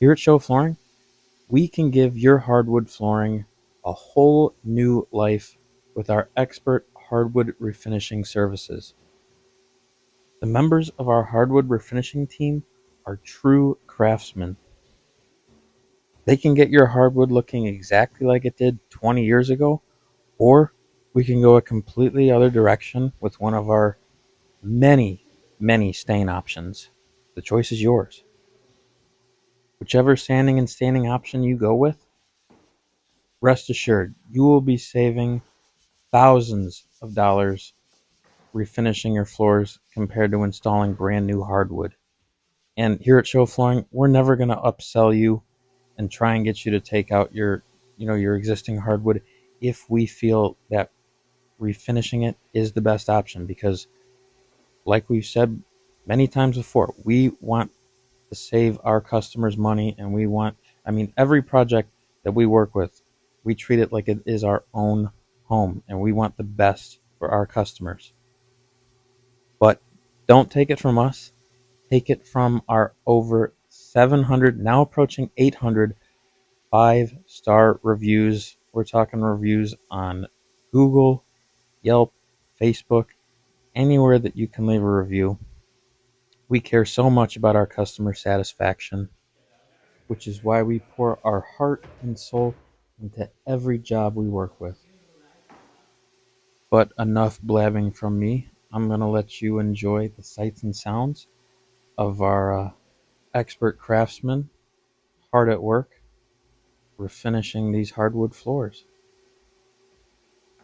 Here at Show Flooring, we can give your hardwood flooring a whole new life with our expert hardwood refinishing services. The members of our hardwood refinishing team are true craftsmen. They can get your hardwood looking exactly like it did 20 years ago, or we can go a completely other direction with one of our many, many stain options. The choice is yours. Whichever sanding and staining option you go with, rest assured you will be saving thousands of dollars refinishing your floors compared to installing brand new hardwood. And here at Show Flooring, we're never going to upsell you and try and get you to take out your existing hardwood if we feel that refinishing it is the best option, because like we've said many times before, we want to save our customers money, and every project that we work with, we treat it like it is our own home, and we want the best for our customers. But don't take it from us. Take it from our over 700, now approaching 800 5-star reviews. We're talking reviews on Google, Yelp, Facebook, anywhere that you can leave a review. We care so much about our customer satisfaction, which is why we pour our heart and soul into every job we work with. But enough blabbing from me. I'm going to let you enjoy the sights and sounds of our expert craftsmen hard at work refinishing these hardwood floors.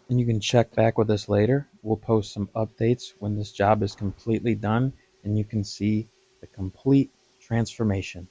And you can check back with us later. We'll post some updates when this job is completely done and you can see the complete transformation.